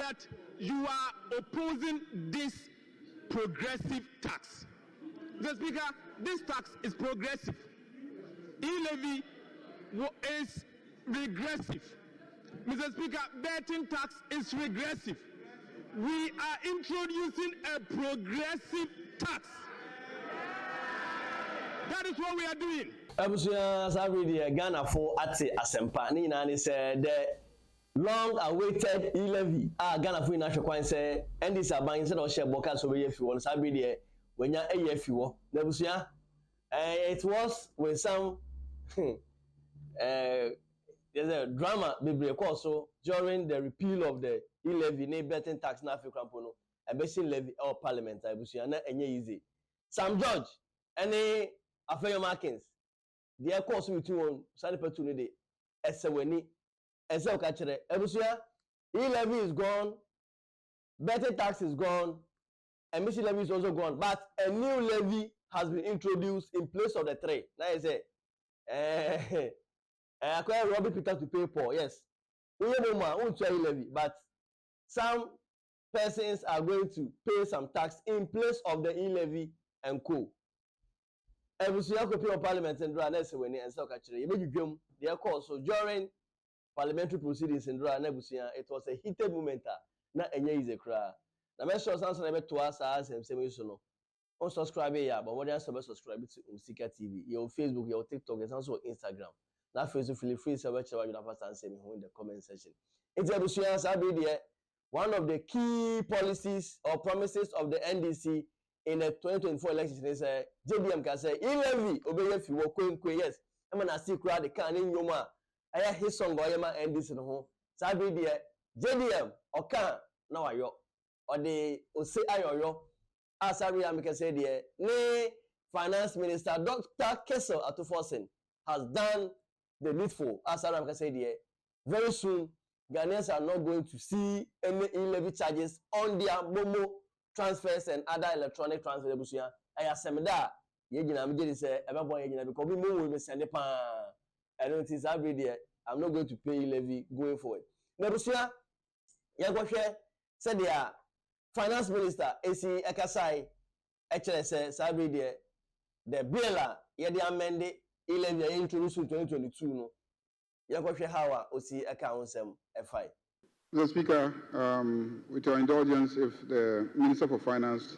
that you are opposing this progressive tax. Mr. Speaker, this tax is progressive. E-levy is regressive. Mr. Speaker, betting tax is regressive. We are introducing a progressive tax. That is what we are doing. As I read Ghana for Ati Asempa, Nina said the long-awaited e-levy. Ghana for national coin say, and this are buying or share bokas over if you want. I read it when you're a if you want. It was with some there's a drama also during the repeal of the e-levy, ne betting tax na African pono, a basic levy or parliament. I was easy. Sam George, any Afenyo Markin, the course between one side opportunity, Eseweni, Esel Kachere, Ebusia, e-levy is gone, betting tax is gone, and emission levy is also gone, but a new levy has been introduced in place of the three. Now I say, I acquire Robbie Peter to pay for, yes. We won't try levy, but some persons are going to pay some tax in place of the e-levy and co. Ebusia ko pay parliament and draw next when and so catch you make you their call. So during parliamentary proceedings in draw Nebusia, it was a heated moment. Na enye is a cry. Na me sure sans na to us as same so no. On subscribe ya, but more than subscribe to UMSEEKA TV, your Facebook, your TikTok, and also Instagram. Now Facebook feel free to watch our and say me in the comment section. It's a one of the key policies or promises of the NDC in the 2024 election is JDM can say e-levy obey if you work yes. I'm gonna see crowd the can in Yoma. I have his song by Yama NDC no home. Sabi the JDM or can now ayo or the say ayo as I can say the ne finance minister Dr. Kessel Atuforsen has done the needful. As I can say the very soon Ghanaians are not going to see any e-levy charges on their Momo transfers and other electronic transfers. I assume that you say because we will send a pan. I don't think every day I'm not going to pay e-levy going forward. Nebusia, Yagoche said the finance minister AC Ekasai HLS every day the bill yet the amended e-levy introduced in 2022 no. Yagoche how OC accounts FI. Mr. Speaker, with your indulgence, if the Minister for Finance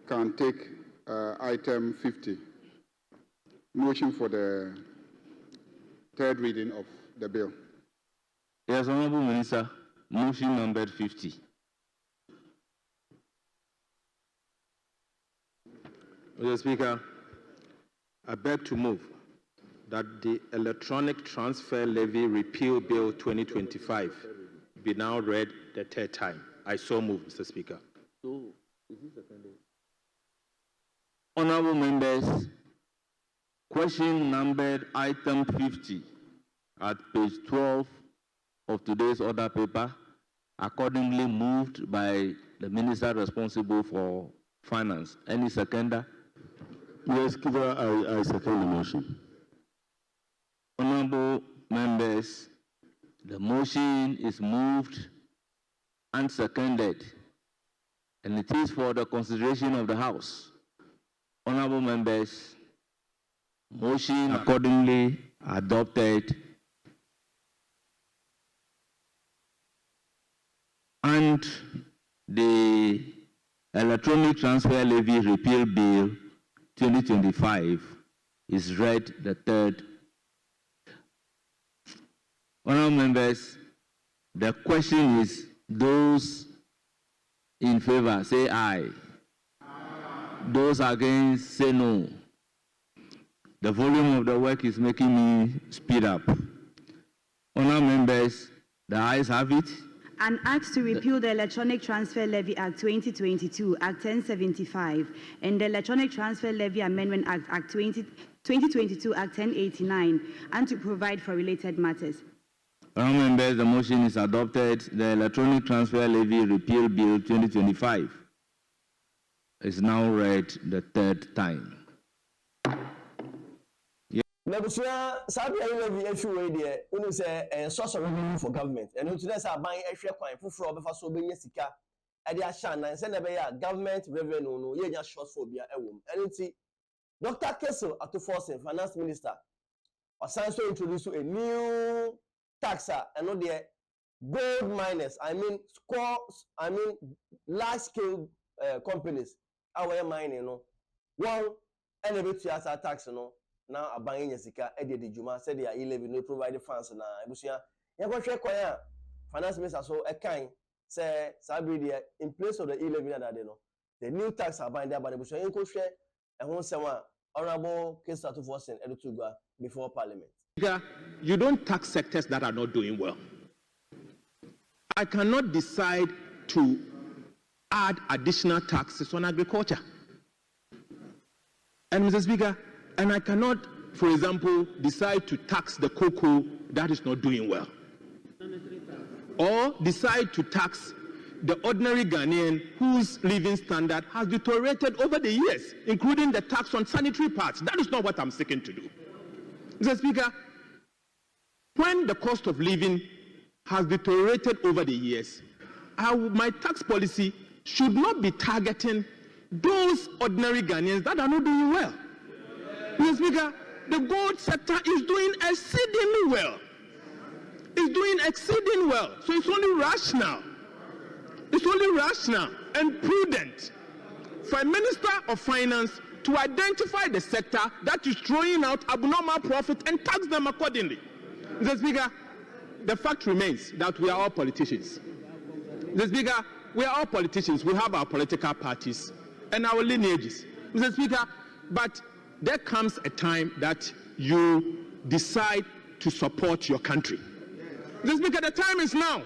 can take item 50, motion for the third reading of the bill. Yes, Honorable Minister, motion number 50. Mr. Speaker, I beg to move that the Electronic Transfer Levy Repeal Bill 2025 be now read the third time. I so move, Mr. Speaker. So, is this Honorable members, question numbered item 50 at page 12 of today's order paper, accordingly moved by the minister responsible for finance. Any seconder? Yes, Speaker, I second the motion. Honorable members, the motion is moved and seconded, and it is for the consideration of the House. Honorable members, motion accordingly adopted, and the Electronic Transfer Levy Repeal Bill 2025 is read the third. Honorable members, the question is, those in favor say aye. Those against say no. The volume of the work is making me speed up. Honorable members, the ayes have it. An act to repeal the Electronic Transfer Levy Act 2022, Act 1075, and the Electronic Transfer Levy Amendment Act, Act 2022, Act 1089, and to provide for related matters. Honorable members, the motion is adopted. The Electronic Transfer Levy Repeal Bill 2025 is now read the third time. Nebusia sabi levy issue wey there unu say source of revenue for government and until say aban ehwe kwan foforo obefa so benye sika e dey asha na say na be ya government revenue no ye nya shortfall bia ewom enti Dr. Kessel Atuforsen finance minister also introduce a new tax and no there gold miners large scale companies our mining no one elevate as tax no now aban yesika e de djuma said they are Levy no provide funds na ebusia ya go hwe kwan a finance minister so e kan say sabi there in place of the Levy na dey no the new tax aban dey about ebusia yen ko hwe e ho nsem a honorable Kessel Atuforsen edutugwa before parliament. You don't tax sectors that are not doing well. I cannot decide to add additional taxes on agriculture. And Mr. Speaker, and I cannot, for example, decide to tax the cocoa that is not doing well. Or decide to tax the ordinary Ghanaian whose living standard has deteriorated over the years, including the tax on sanitary pads. That is not what I'm seeking to do. Mr. Speaker, when the cost of living has deteriorated over the years, my tax policy should not be targeting those ordinary Ghanaians that are not doing well. Mr. Speaker, the gold sector is doing exceedingly well. It's doing exceedingly well. So it's only rational. It's only rational and prudent for a Minister of Finance to identify the sector that is throwing out abnormal profit and tax them accordingly. Mr. Speaker, the fact remains that we are all politicians. Mr. Speaker, we are all politicians. We have our political parties and our lineages. Mr. Speaker, but there comes a time that you decide to support your country. Mr. Speaker, the time is now.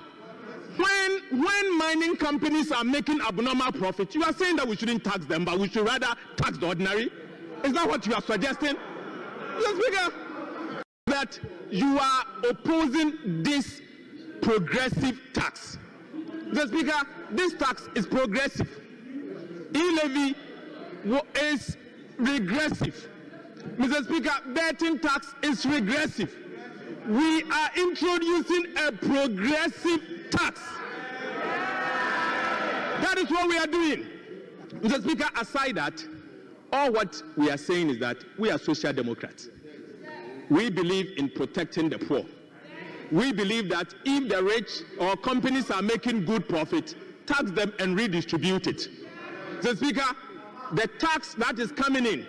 When mining companies are making abnormal profits, you are saying that we shouldn't tax them, but we should rather tax the ordinary? Is that what you are suggesting? Mr. Speaker, that you are opposing this progressive tax. Mr. Speaker, this tax is progressive. E-levy is regressive. Mr. Speaker, betting tax is regressive. We are introducing a progressive tax. That is what we are doing. Mr. Speaker, aside that, all what we are saying is that we are social democrats. We believe in protecting the poor. We believe that if the rich or companies are making good profit, tax them and redistribute it. Mr. Speaker, the tax that is coming in,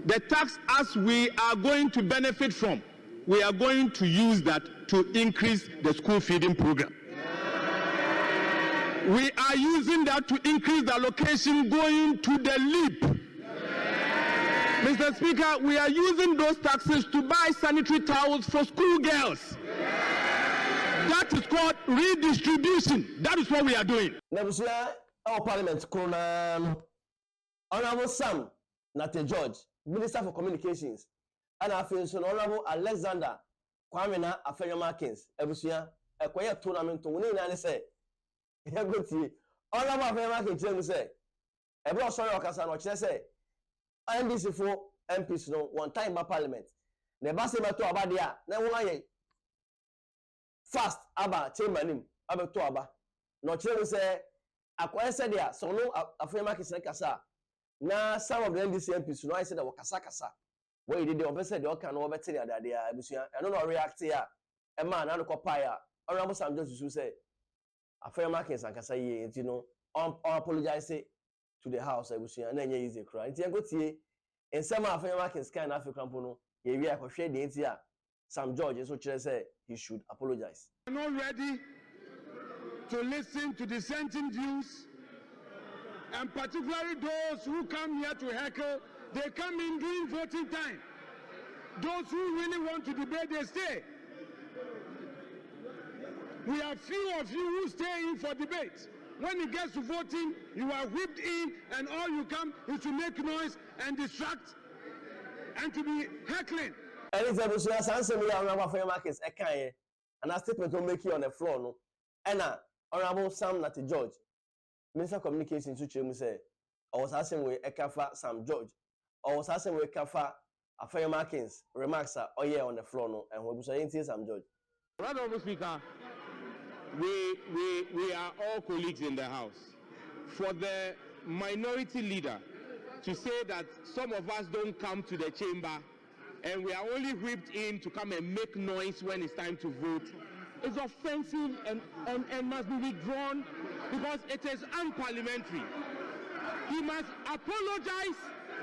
the tax as we are going to benefit from, we are going to use that to increase the school feeding program. We are using that to increase the allocation going to the LEAP. Mr. Speaker, we are using those taxes to buy sanitary towels for school girls. That is called redistribution. That is what we are doing. Nebusia, our parliament, Honorable Sam Nate George, Minister for Communications, and Honorable Alexander Kwame Afenyo Markin, Nebusia, a quiet tournament to win and say, Honorable Afenyo Markin, say, a broad sorry of Casano, say, NDC for MPs no one time by parliament. The bassement to Abadia, then one fast Abba, chamberlain, Abba to Abba. No children say, I said there, so no Afenyo Markin say Casa. Now some of the NDC MPs, no, I said, Wakasa. Where did the opposite the can over tell that they are, I don't know, react here. A man, I don't copy. Honorable Sam Jones to say, Afenyo Markin and Casa, you know, apologize to the house, I was and then you easy cry. It's a good tea. And some Afenyo Markin scan African Pono, you have a shade the India. Sam George, so say he should apologize. I'm not ready to listen to dissenting views, and particularly those who come here to heckle. They come in during voting time. Those who really want to debate, they stay. We have few of you who stay in for debate. When it gets to voting, you are whipped in, and all you come is to make noise and distract and to be heckling. Elizabeth, answer me, Honorable Afenyo Markin, and a statement will make you on the floor. No, and Honorable Sam Nate George, Minister of Communications, to say, I was asking where Ekafa Sam George. I was asking where Kafa Afenyo Markin's remarks are all here on the floor no, and we'll be some judge. Honorable Speaker, we are all colleagues in the House. For the minority leader to say that some of us don't come to the chamber and we are only whipped in to come and make noise when it's time to vote is offensive and must be withdrawn because it is unparliamentary. He must apologize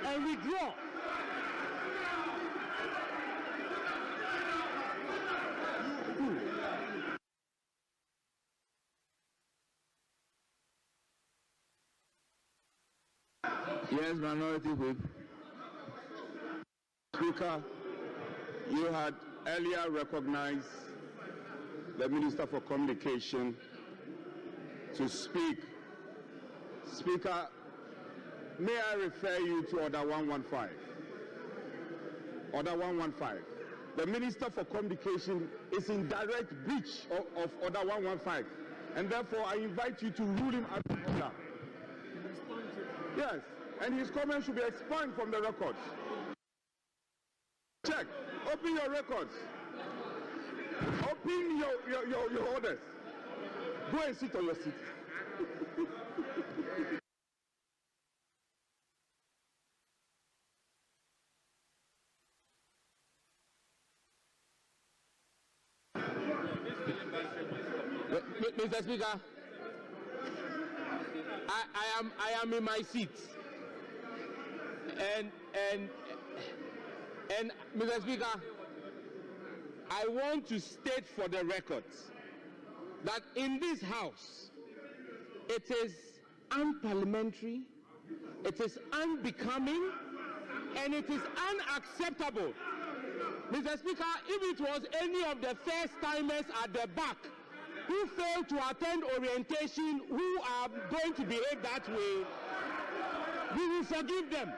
and withdraw. Yes, Minority Whip. Speaker, you had earlier recognized the Minister for Communication to speak. Speaker, may I refer you to Order 115? Order 115. The Minister for Communication is in direct breach of Order 115, and therefore I invite you to rule him out of order. Yes, and his comments should be expunged from the records. Check. Open your records. Open your orders. Go and sit on your seat. Mr. Speaker, I am in my seat, and Mr. Speaker, I want to state for the records that in this House, it is unparliamentary, it is unbecoming, and it is unacceptable. Mr. Speaker, if it was any of the first-timers at the back who failed to attend orientation, who are going to behave that way, we will forgive them.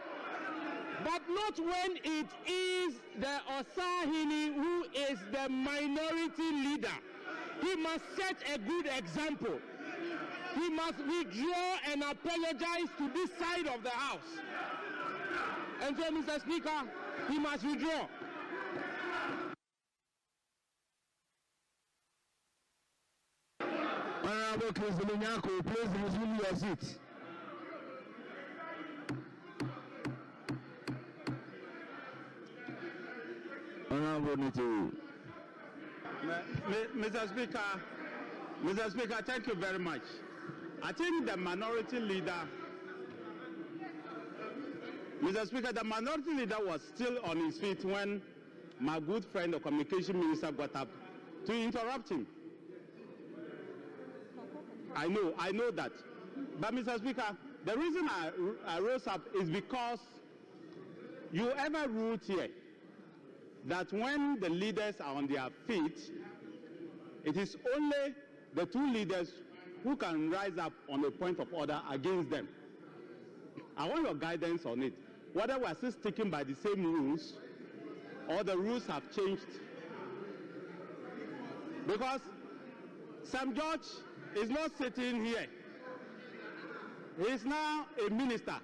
But not when it is the Osahini who is the minority leader. He must set a good example. He must withdraw and apologize to this side of the House. And so, Mr. Speaker, he must withdraw. Honorable Chris Minyako, please resume your seat. Honorable Nitu. Mr. Speaker, thank you very much. I think the minority leader, Mr. Speaker, the minority leader was still on his feet when my good friend, the communication minister, got up to interrupt him. I know that. But Mr. Speaker, the reason I rose up is because you ever ruled here that when the leaders are on their feet, it is only the two leaders who can rise up on a point of order against them. I want your guidance on it. Whether we are still sticking by the same rules or the rules have changed. Because George is not sitting here. He is now a minister.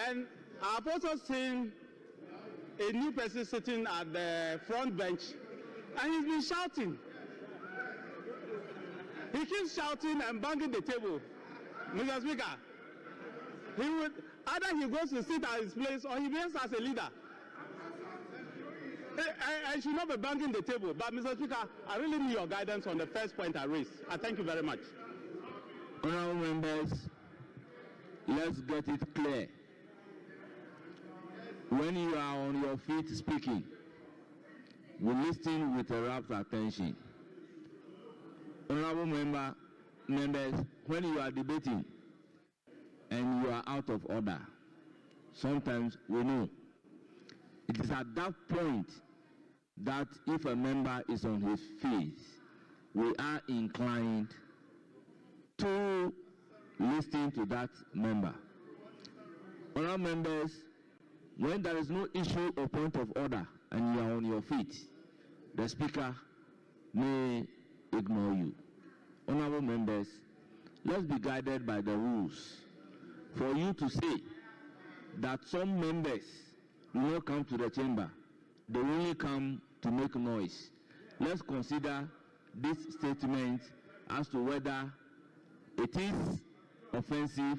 And I've also seen a new person sitting at the front bench, and he's been shouting. He keeps shouting and banging the table. Mr. Speaker, he would either he goes to sit at his place or he behaves as a leader. I should not be banging the table, but Mr. Speaker, I really need your guidance on the first point I raised. I thank you very much. Honorable members, let's get it clear. When you are on your feet speaking, we listen with a rapt attention. Honorable members, when you are debating and you are out of order, sometimes we know. It is at that point that if a member is on his feet, we are inclined to listen to that member. Honorable members, when there is no issue or point of order and you are on your feet, the speaker may ignore you. Honorable members, let's be guided by the rules. For you to say that some members will not come to the chamber. They will only come to make noise. Let's consider this statement as to whether it is offensive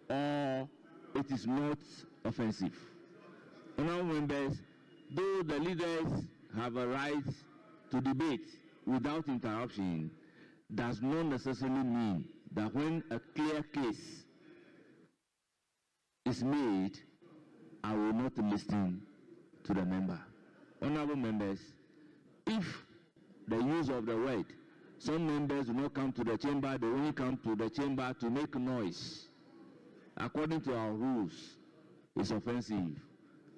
or it is not offensive. Honourable members, though the leaders have a right to debate without interruption, does not necessarily mean that when a clear case is made, I will not listen to the member. Honourable members, if the use of the word, some members do not come to the chamber, they only come to the chamber to make noise, according to our rules, is offensive,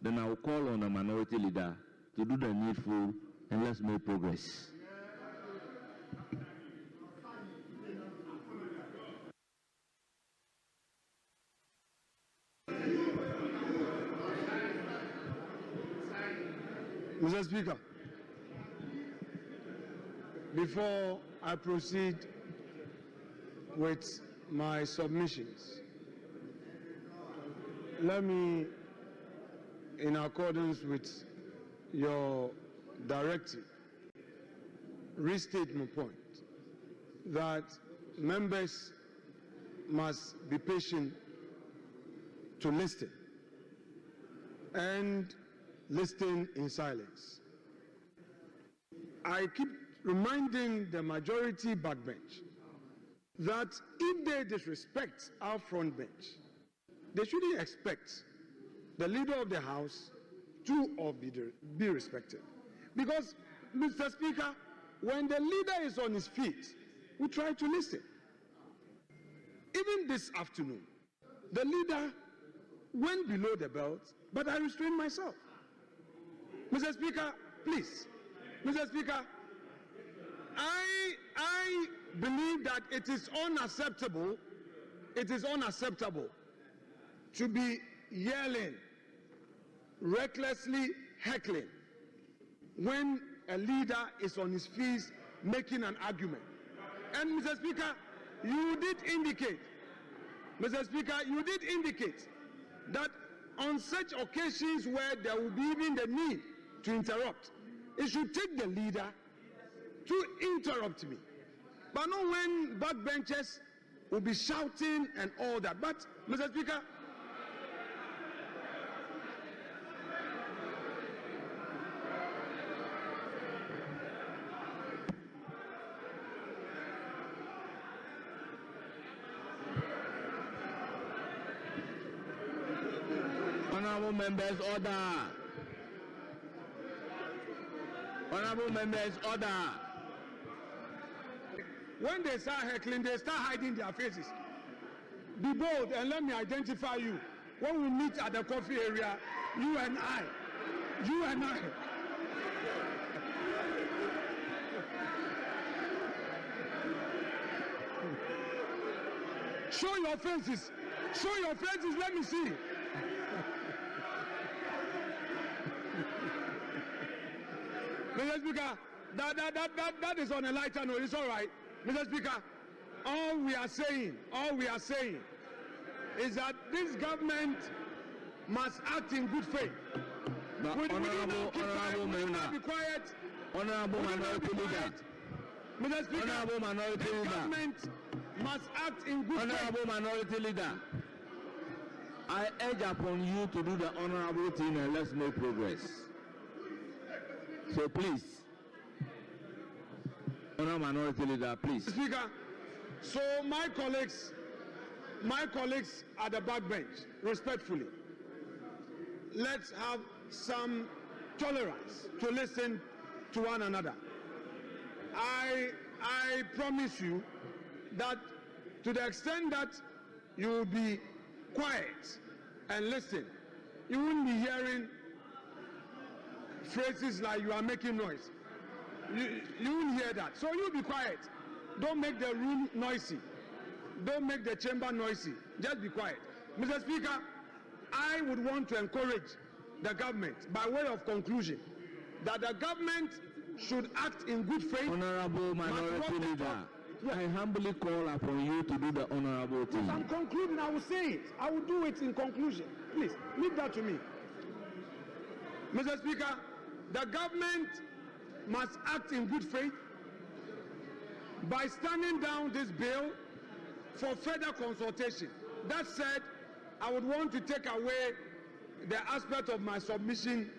then I will call on the minority leader to do the needful and let's make progress. Mr. Speaker, before I proceed with my submissions, let me, in accordance with your directive, restate my point that members must be patient to listen and listen in silence. I keep reminding the majority backbench that if they disrespect our front bench, they shouldn't expect the leader of the House to be respected. Because, Mr. Speaker, when the leader is on his feet, we try to listen. Even this afternoon, the leader went below the belt, but I restrained myself. Mr. Speaker, please. Mr. Speaker, I believe that it is unacceptable to be yelling, recklessly heckling when a leader is on his feet making an argument. And Mr. Speaker, you did indicate, that on such occasions where there will be even the need to interrupt, it should take the leader to interrupt me. But not when backbenchers will be shouting and all that. But, Mr. Speaker, Honourable members, order. Honourable members, order. when they start heckling, they start hiding their faces. Be bold and let me identify you. When we meet at the coffee area, you and I. Show your faces. Let me see. Mr. Speaker, that is on a lighter note. It's all right. Mr. Speaker, all we are saying is that this government must act in good faith. Honourable be quiet. Honourable Minority Leader. Mr. Speaker, Honourable Minority the Leader. government must act in good Honourable faith. Minority Leader, I urge upon you to do the honourable thing and let's make progress. So please, Honourable Minority Leader, please. Speaker, so my colleagues at the backbench, respectfully, let's have some tolerance to listen to one another. I promise you that to the extent that you will be quiet and listen, you won't be hearing phrases like you are making noise. You won't hear that. So you be quiet. Don't make the room noisy. Don't make the chamber noisy. Just be quiet. Mr. Speaker, I would want to encourage the government, by way of conclusion, that the government should act in good faith. Honourable Minority Leader, I humbly call upon you to do the honourable thing. If I'm concluding, I will say it. I will do it in conclusion. Please, leave that to me. Mr. Speaker, the government must act in good faith by standing down this bill for further consultation. That said, I would want to take away the aspect of my submission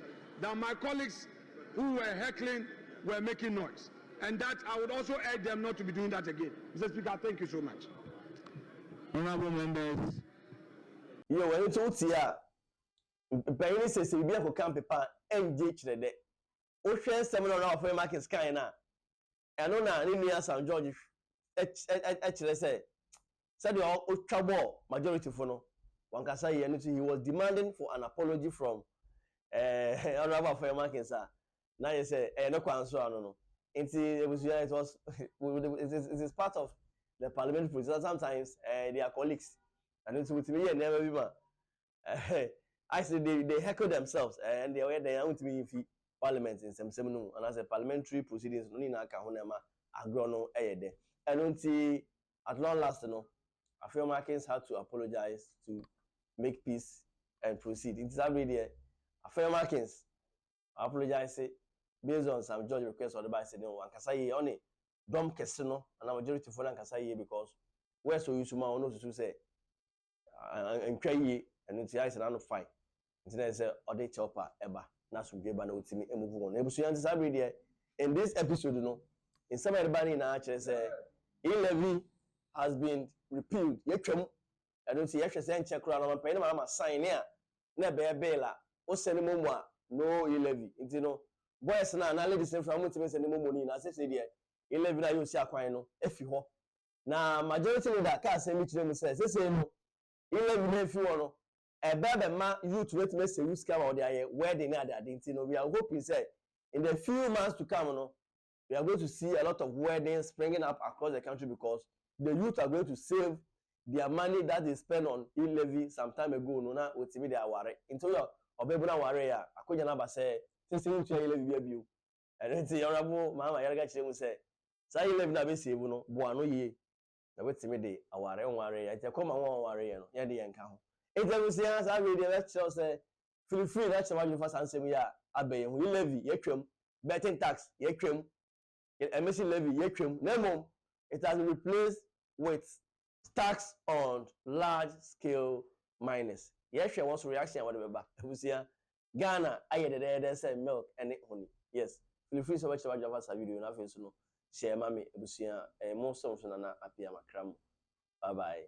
that my colleagues who were heckling were making noise. And that I would also urge them not to be doing that again. Mr. Speaker, thank you so much. Honorable members. Yo, when you talk here, Penny says you be a camp paper and ditch the day. Ocean seminar of Afenyo Markin sky na. And on a San George actually said the all trouble majority for no. One can say he was demanding for an apology from Honorable Afenyo Markin, sir. Now you say, no answer, no. It was it is part of the parliamentary process. Sometimes they are colleagues, and it's with me and never be man. I said they heckle themselves and they are to be in parliament in some seminal and as a parliamentary proceedings no ni na ka ho na ma agro no eyede and until at long last no Afenyo Markin had to apologize to make peace and proceed. It is every day Afenyo Markin apologize based on some judge request or the by said no ankasa ye on it dom kese no and majority for ankasa ye because where so you suma ono to say and try ye and until I said no fight until I say ode chopper eba na so gbe ba na otimi emuvu on ebusu yan every day in this episode no in some everybody na actually say Levy has been repealed yetwam and until you say check kura na man ma sign here na be bela o send mo mu a no Levy until no boys na ladies from mutimi send mo money na say there Levy na you see akwan no efi ho na majority leader ka say me kire mu say no Levy na efi ho no ebe ma youth wait me say use come out there wedding na that thing no we are hoping say in the few months to come no we are going to see a lot of weddings springing up across the country because the youth are going to save their money that they spend on Levy some time ago no na otimi they aware into your obebu na ware ya akonya na ba say since you tell Levy bia bio and then say honorable mama yarga kire mu say say Levy na be save no bo ano ye na wetimi de aware ya je come won ware ye no ye de ye nka ho Interviews I read the lecture say feel free lecture what for sansem ya abey hu Levy yetwam betting tax yetwam MSc Levy yetwam na it has been replaced with tax on large scale miners yehwe won so reaction what be ba abusia Ghana ayede de say milk and honey yes feel free so much what for video na face no share mami abusia mo so na apia makram bye bye.